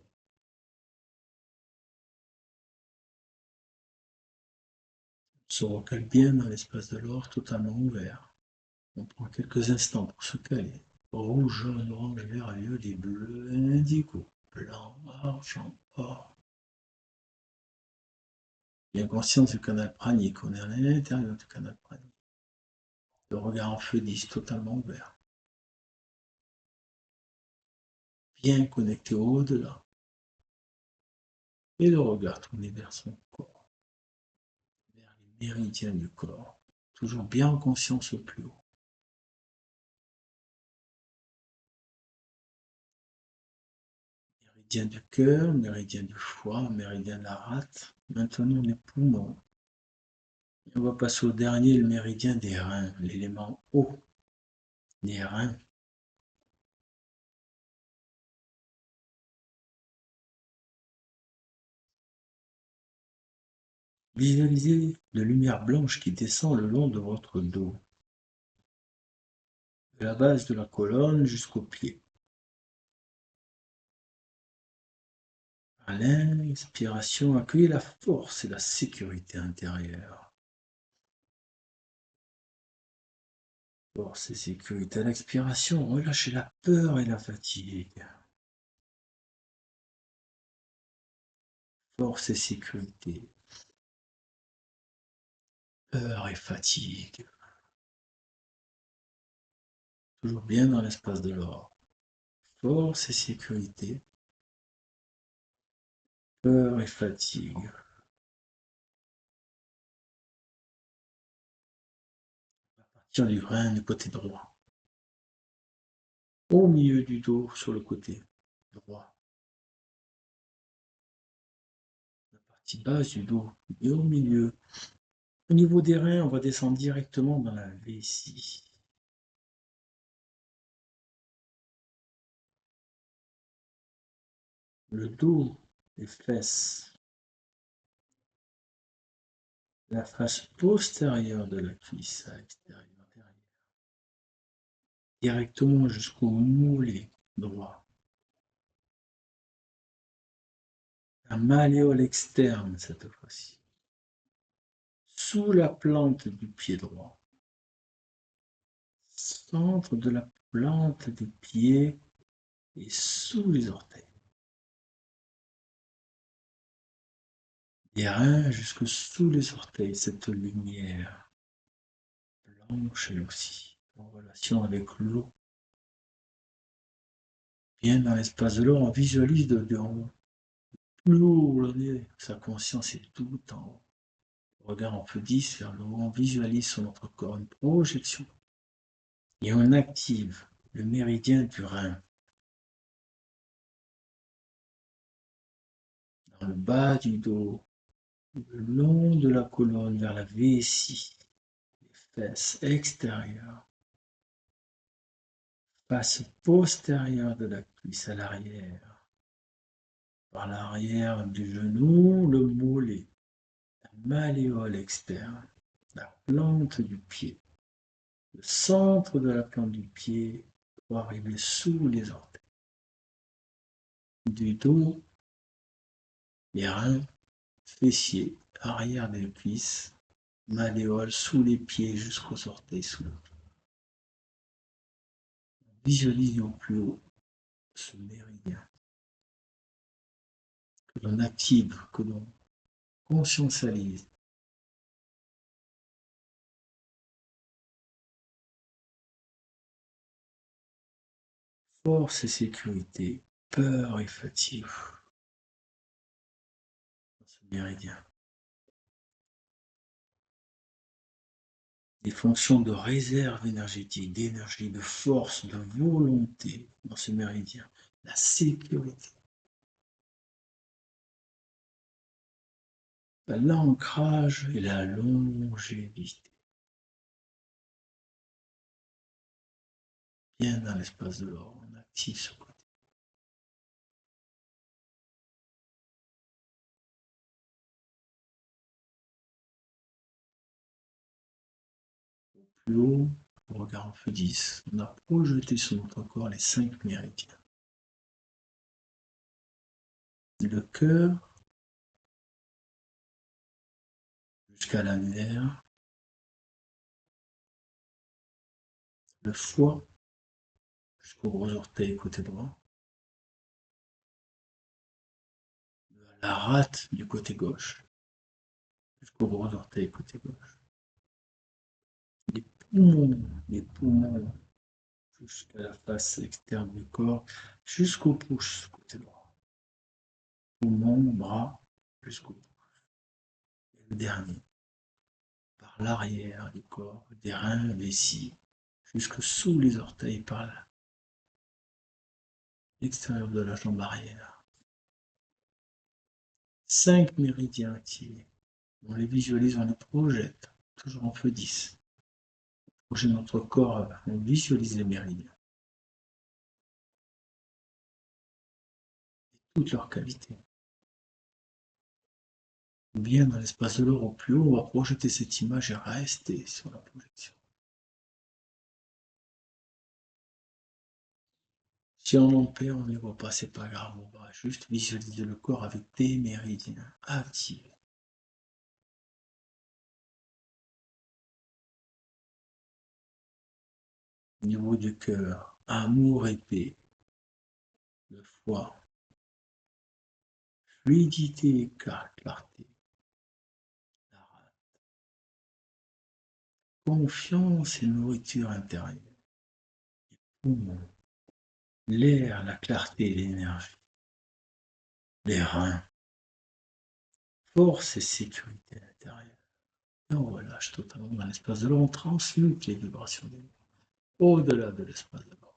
Speaker 1: On se recale bien dans l'espace de l'or, totalement ouvert. On prend quelques instants pour se caler. Rouge, jaune, orange, vert, violet, bleu, indigo, blanc, argent, or. Bien conscience du canal pranique, on est à l'intérieur du canal pranique. Le regard en feu 10, totalement ouvert. Bien connecté au-delà. Et le regard tourné vers son corps, vers les méridiens du corps, toujours bien en conscience au plus haut. Méridien du cœur, méridien du foie, méridien de la rate. Maintenant les poumons. Et on va passer au dernier, le méridien des reins, l'élément eau des reins. Visualisez de lumière blanche qui descend le long de votre dos, de la base de la colonne jusqu'aux pieds. À l'inspiration, accueillez la force et la sécurité intérieure. Force et sécurité. À l'expiration, relâchez la peur et la fatigue. Force et sécurité. Peur et fatigue. Toujours bien dans l'espace de l'or. Force et sécurité. Peur et fatigue. Partir du rein du côté droit. Au milieu du dos, sur le côté droit. La partie basse du dos et au milieu. Au niveau des reins, on va descendre directement dans la vessie. Le dos, les fesses. La face postérieure de la cuisse à l'extérieur. Directement jusqu'au mollet droit.
Speaker 4: un malléole externe cette fois-ci, sous la plante du pied droit, centre de la plante des pieds et sous les orteils. Des reins jusque sous les orteils, cette lumière blanche elle aussi, en relation avec l'eau. Bien dans l'espace de l'eau, on visualise de en haut. Plus haut on est, sa conscience est tout en haut. On regarde en peu 10 vers le haut, on visualise sur notre corps une projection. Et on active le méridien du rein. Dans le bas du dos, le long de la colonne vers la vessie, les fesses extérieures, face postérieure de la cuisse à l'arrière, par l'arrière du genou, le mollet, la malléole externe, la plante du pied, le centre de la plante du pied pour arriver sous les orteils. Du dos, les reins, fessiers, arrière des cuisses, malléole sous les pieds jusqu'aux orteils sous le pied. Visualisez au plus haut ce méridien que l'on active, que l'on conscientialise. Force et sécurité, peur et fatigue dans ce méridien. Des fonctions de réserve énergétique, d'énergie, de force, de volonté dans ce méridien. La sécurité. L'ancrage et la longévité. Bien dans l'espace de l'or, on active ce côté. Plus haut, on regarde en feu 10. On a projeté sur notre corps les 5 méridiens. Le cœur jusqu'à l'annulaire, le foie jusqu'au gros orteil côté droit, la rate du côté gauche jusqu'au gros orteil côté gauche, les poumons jusqu'à la face externe du corps, jusqu'au pouce côté droit, poumons, bras jusqu'au pouce. Et le dernier, par l'arrière du corps, des reins, vessie, jusque sous les orteils par l'extérieur de la jambe arrière. 5 méridiens activés. On les visualise, on les projette, toujours en feu 10. On projette notre corps, on visualise les méridiens. Toutes leurs qualités. Bien dans l'espace de l'or au plus haut, on va projeter cette image et rester sur la projection. Si on en perd, on ne les voit pas, c'est pas grave, on va juste visualiser le corps avec des méridiens activés. Au niveau du cœur, amour et paix. Le foie, fluidité et clarté. La rate, confiance et nourriture intérieure. Les poumons, l'air, la clarté et l'énergie. Les reins, force et sécurité intérieure. Et on relâche totalement dans l'espace de l'eau, on transmute les vibrations des au-delà de l'espace de l'eau.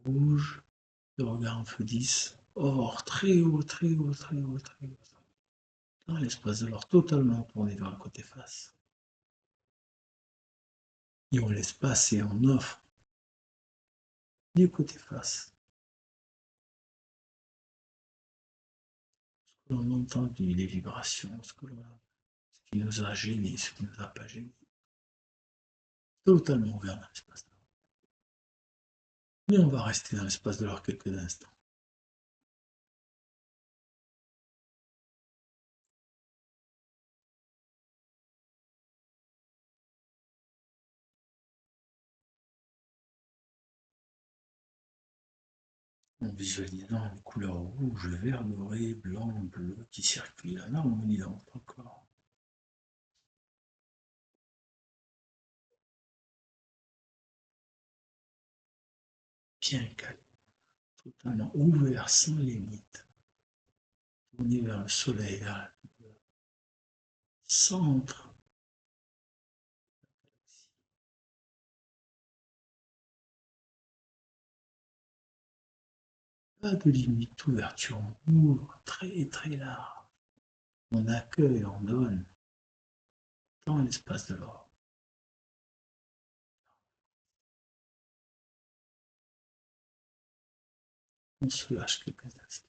Speaker 4: Rouge, le regard en feu 10, or, très haut, très haut, très haut, très haut. Dans l'espace de l'or, totalement tourné vers le côté face. Et on laisse passer, on offre du côté face. Ce que l'on a entendu, les vibrations, ce qui nous a gênés, ce qui ne nous a pas gênés. Totalement ouvert dans l'espace de l'or. Et on va rester dans l'espace de l'or quelques instants. En visualisant les couleurs rouge, vert, doré, blanc, bleu qui circulent en harmonie dans votre corps. Bien calme, totalement ouvert, sans limite. Tourné vers le soleil, vers le centre. Pas de limite d'ouverture, on ouvre très très large. On accueille, on donne dans l'espace de l'or. On se lâche quelques instants.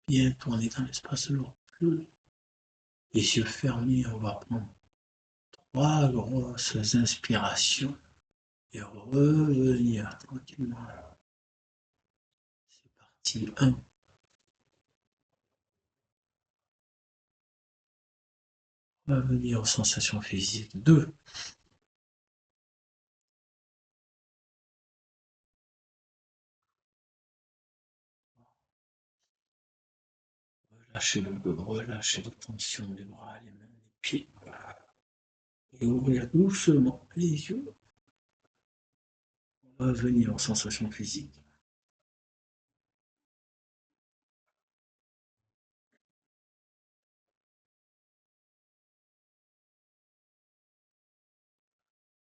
Speaker 4: Bien tourné dans l'espace de l'or. Les yeux fermés, on va prendre 3 grosses inspirations et revenir tranquillement. C'est parti. 1. Revenir aux sensations physiques. 2. Relâchez le dos, relâchez les tensions des bras, les mains, les pieds. Et ouvrir doucement les yeux. Revenir aux sensations physiques.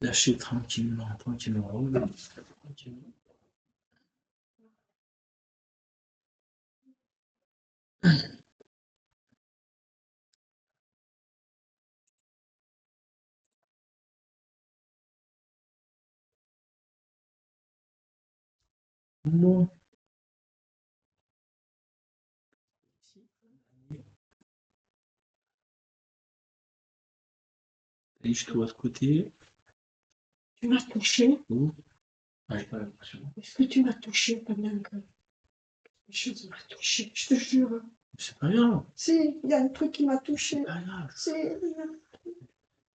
Speaker 4: Lâchez tranquillement, tranquillement, revenez tranquillement. Bon. Allez, je te vois de côté.
Speaker 3: Tu m'as touché.
Speaker 4: Oh. J'ai pas l'impression.
Speaker 3: Est-ce que tu m'as touché pendant que je m'as touché, je te jure.
Speaker 4: C'est pas grave.
Speaker 3: Si, il y a un truc qui m'a touché.
Speaker 4: C'est pas grave.
Speaker 3: Si.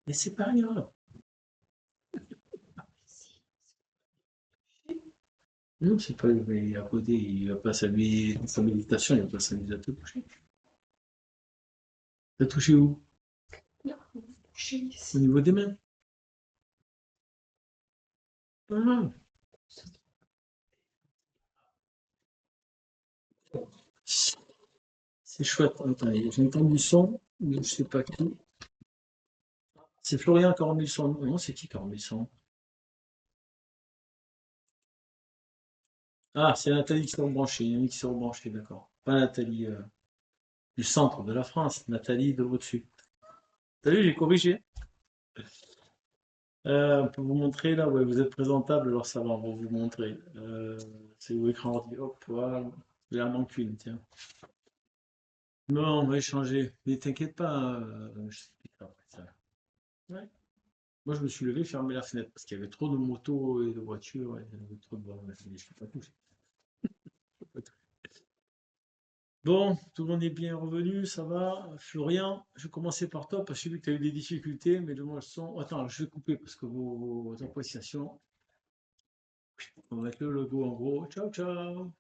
Speaker 4: Mais c'est pas grave. Non, c'est pas mais à côté, il va pas s'amuser sa méditation, il va pas s'amuser à te toucher. T'as touché où?
Speaker 3: Non, touché
Speaker 4: Au
Speaker 3: ici.
Speaker 4: niveau des mains. Ah. C'est chouette. Attendez, j'entends du son, mais je sais pas qui. C'est Florian qui a remis le son. Non, c'est qui a remis le son?
Speaker 1: Ah, c'est Nathalie qui s'est rebranchée. Il y en a une qui s'est rebranchée, d'accord. Pas Nathalie du centre de la France, Nathalie de au-dessus. T'as vu, j'ai corrigé. On peut vous montrer là, ouais, vous êtes présentable, alors ça va, on va vous montrer. C'est où écran ordi, hop, voilà. Il en manque une, tiens. Non, on va échanger. Mais t'inquiète pas, je t'explique après ça. Ouais. Moi, je me suis levé, fermé la fenêtre parce qu'il y avait trop de motos et de voitures. Et il y avait trop de... bon, ouais, je ne peux pas toucher. Bon, tout le monde est bien revenu, ça va. Florian, je vais commencer par toi parce que j'ai vu que tu as eu des difficultés, mais donne-moi le son. Attends, je vais couper parce que vos appréciations. On va mettre le logo en gros. Ciao, ciao.